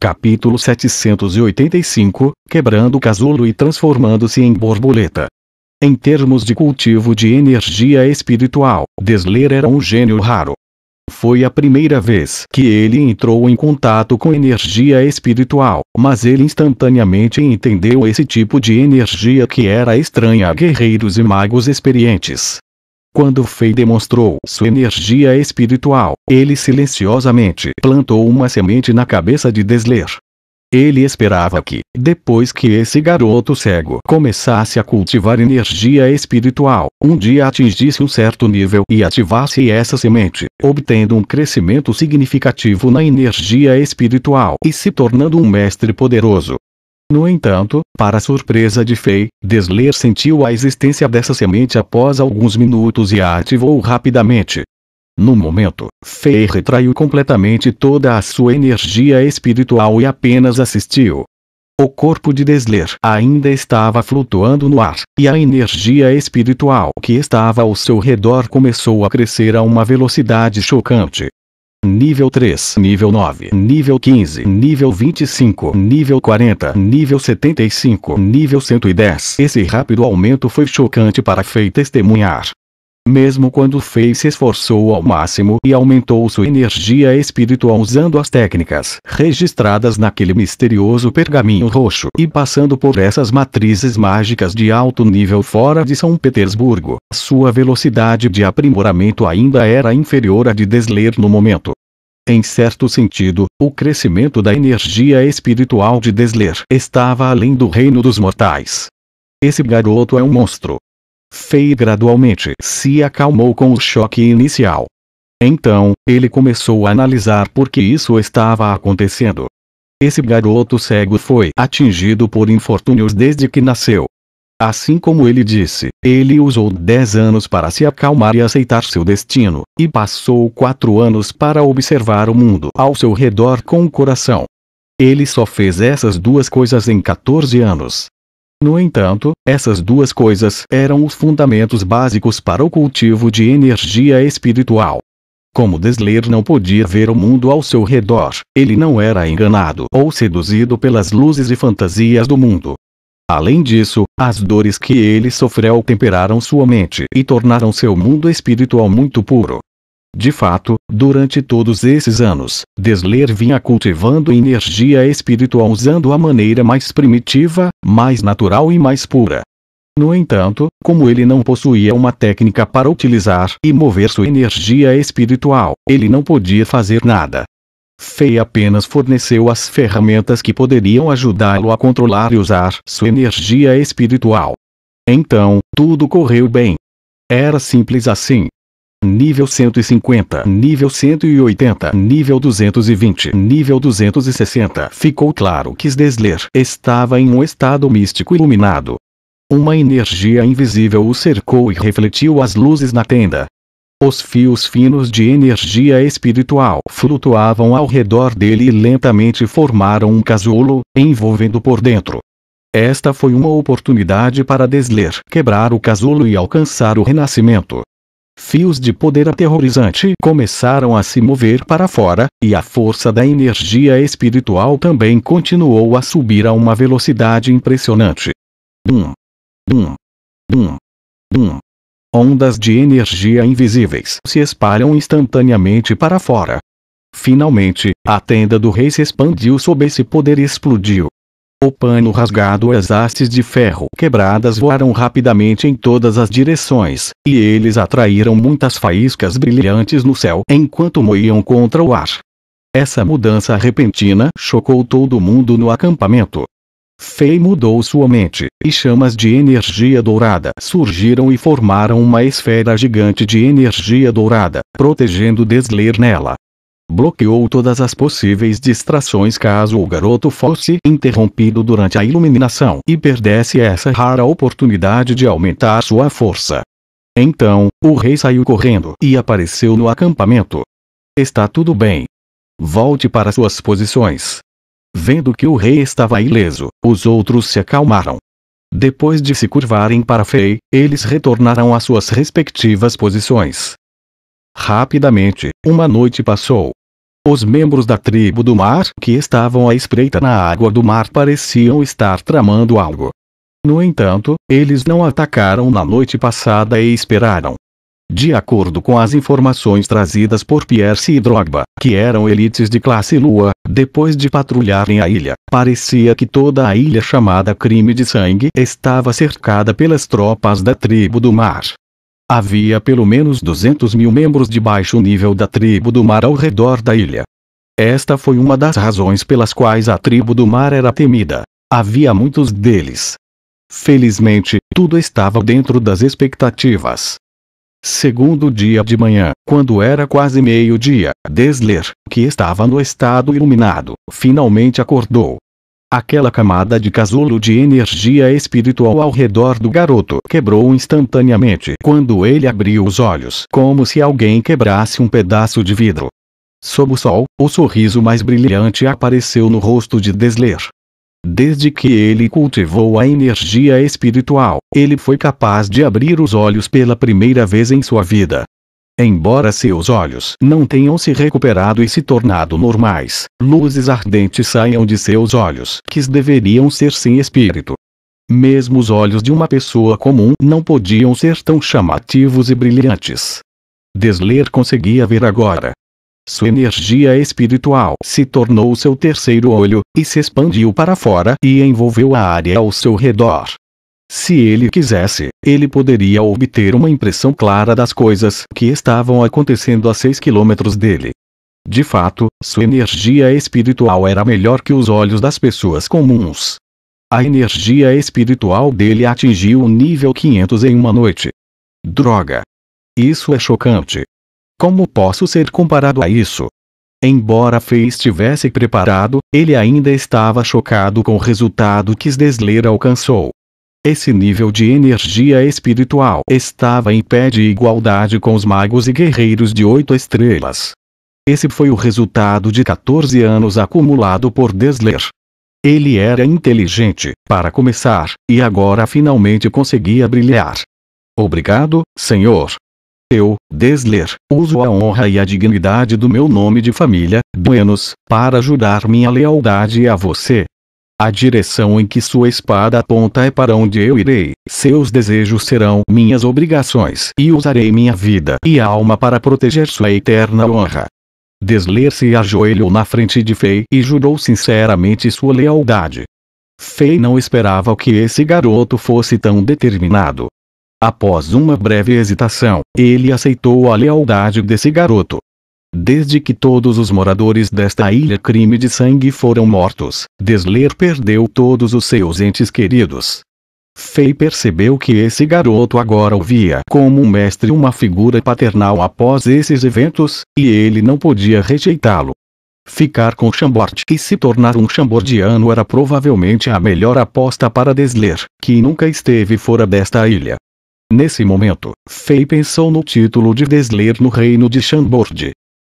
Capítulo 785, Quebrando o casulo e transformando-se em borboleta. Em termos de cultivo de energia espiritual, Dessler era um gênio raro. Foi a primeira vez que ele entrou em contato com energia espiritual, mas ele instantaneamente entendeu esse tipo de energia que era estranha a guerreiros e magos experientes. Quando Fei demonstrou sua energia espiritual, ele silenciosamente plantou uma semente na cabeça de Dessler. Ele esperava que, depois que esse garoto cego começasse a cultivar energia espiritual, um dia atingisse um certo nível e ativasse essa semente, obtendo um crescimento significativo na energia espiritual e se tornando um mestre poderoso. No entanto, para surpresa de Fei, Dessler sentiu a existência dessa semente após alguns minutos e a ativou rapidamente. No momento, Fei retraiu completamente toda a sua energia espiritual e apenas assistiu. O corpo de Dessler ainda estava flutuando no ar, e a energia espiritual que estava ao seu redor começou a crescer a uma velocidade chocante. Nível 3, nível 9, nível 15, nível 25, nível 40, nível 75, nível 110. Esse rápido aumento foi chocante para Fei testemunhar. Mesmo quando Fei se esforçou ao máximo e aumentou sua energia espiritual usando as técnicas registradas naquele misterioso pergaminho roxo e passando por essas matrizes mágicas de alto nível fora de São Petersburgo, sua velocidade de aprimoramento ainda era inferior à de Dessler no momento. Em certo sentido, o crescimento da energia espiritual de Dessler estava além do reino dos mortais. Esse garoto é um monstro. Fei gradualmente se acalmou com o choque inicial. Então, ele começou a analisar por que isso estava acontecendo. Esse garoto cego foi atingido por infortúnios desde que nasceu. Assim como ele disse, ele usou 10 anos para se acalmar e aceitar seu destino, e passou 4 anos para observar o mundo ao seu redor com o coração. Ele só fez essas duas coisas em 14 anos. No entanto, essas duas coisas eram os fundamentos básicos para o cultivo de energia espiritual. Como Dessler não podia ver o mundo ao seu redor, ele não era enganado ou seduzido pelas luzes e fantasias do mundo. Além disso, as dores que ele sofreu temperaram sua mente e tornaram seu mundo espiritual muito puro. De fato, durante todos esses anos, Dessler vinha cultivando energia espiritual usando a maneira mais primitiva, mais natural e mais pura. No entanto, como ele não possuía uma técnica para utilizar e mover sua energia espiritual, ele não podia fazer nada. Fei apenas forneceu as ferramentas que poderiam ajudá-lo a controlar e usar sua energia espiritual. Então, tudo correu bem. Era simples assim. Nível 150, nível 180, nível 220, nível 260. Ficou claro que Dessler estava em um estado místico iluminado. Uma energia invisível o cercou e refletiu as luzes na tenda. Os fios finos de energia espiritual flutuavam ao redor dele e lentamente formaram um casulo, envolvendo por dentro. Esta foi uma oportunidade para Dessler quebrar o casulo e alcançar o renascimento. Fios de poder aterrorizante começaram a se mover para fora, e a força da energia espiritual também continuou a subir a uma velocidade impressionante. Bum! Bum! Bum! Bum! Ondas de energia invisíveis se espalham instantaneamente para fora. Finalmente, a tenda do rei se expandiu sob esse poder e explodiu. O pano rasgado e as hastes de ferro quebradas voaram rapidamente em todas as direções, e eles atraíram muitas faíscas brilhantes no céu enquanto moíam contra o ar. Essa mudança repentina chocou todo mundo no acampamento. Fei mudou sua mente, e chamas de energia dourada surgiram e formaram uma esfera gigante de energia dourada, protegendo Dessler nela. Bloqueou todas as possíveis distrações caso o garoto fosse interrompido durante a iluminação e perdesse essa rara oportunidade de aumentar sua força. Então, o rei saiu correndo e apareceu no acampamento. Está tudo bem. Volte para suas posições. Vendo que o rei estava ileso, os outros se acalmaram. Depois de se curvarem para Fei, eles retornaram às suas respectivas posições. Rapidamente, uma noite passou. Os membros da tribo do mar que estavam à espreita na água do mar pareciam estar tramando algo. No entanto, eles não atacaram na noite passada e esperaram. De acordo com as informações trazidas por Pierce e Drogba, que eram elites de classe Lua, depois de patrulharem a ilha, parecia que toda a ilha chamada Crime de Sangue estava cercada pelas tropas da tribo do mar. Havia pelo menos 200.000 membros de baixo nível da tribo do mar ao redor da ilha. Esta foi uma das razões pelas quais a tribo do mar era temida. Havia muitos deles. Felizmente, tudo estava dentro das expectativas. Segundo dia de manhã, quando era quase meio-dia, Dessler, que estava no estado iluminado, finalmente acordou. Aquela camada de casulo de energia espiritual ao redor do garoto quebrou instantaneamente quando ele abriu os olhos, como se alguém quebrasse um pedaço de vidro. Sob o sol, o sorriso mais brilhante apareceu no rosto de Dessler. Desde que ele cultivou a energia espiritual, ele foi capaz de abrir os olhos pela primeira vez em sua vida. Embora seus olhos não tenham se recuperado e se tornado normais, luzes ardentes saiam de seus olhos que deveriam ser sem espírito. Mesmo os olhos de uma pessoa comum não podiam ser tão chamativos e brilhantes. Dessler conseguia ver agora. Sua energia espiritual se tornou seu terceiro olho, e se expandiu para fora e envolveu a área ao seu redor. Se ele quisesse, ele poderia obter uma impressão clara das coisas que estavam acontecendo a 6 quilômetros dele. De fato, sua energia espiritual era melhor que os olhos das pessoas comuns. A energia espiritual dele atingiu o nível 500 em uma noite. Droga! Isso é chocante. Como posso ser comparado a isso? Embora Fei estivesse preparado, ele ainda estava chocado com o resultado que Dessler alcançou. Esse nível de energia espiritual estava em pé de igualdade com os magos e guerreiros de 8 estrelas. Esse foi o resultado de 14 anos acumulado por Dessler. Ele era inteligente, para começar, e agora finalmente conseguia brilhar. Obrigado, senhor. Eu, Dessler, uso a honra e a dignidade do meu nome de família, Buenos, para jurar minha lealdade a você. A direção em que sua espada aponta é para onde eu irei. Seus desejos serão minhas obrigações e usarei minha vida e alma para proteger sua eterna honra. Dessler se ajoelhou na frente de Fei e jurou sinceramente sua lealdade. Fei não esperava que esse garoto fosse tão determinado. Após uma breve hesitação, ele aceitou a lealdade desse garoto. Desde que todos os moradores desta ilha Crime de Sangue foram mortos, Dessler perdeu todos os seus entes queridos. Fei percebeu que esse garoto agora o via como um mestre e uma figura paternal após esses eventos, e ele não podia rejeitá-lo. Ficar com Chambord e se tornar um chambordiano era provavelmente a melhor aposta para Dessler, que nunca esteve fora desta ilha. Nesse momento, Fei pensou no título de Dessler no reino de Chambord.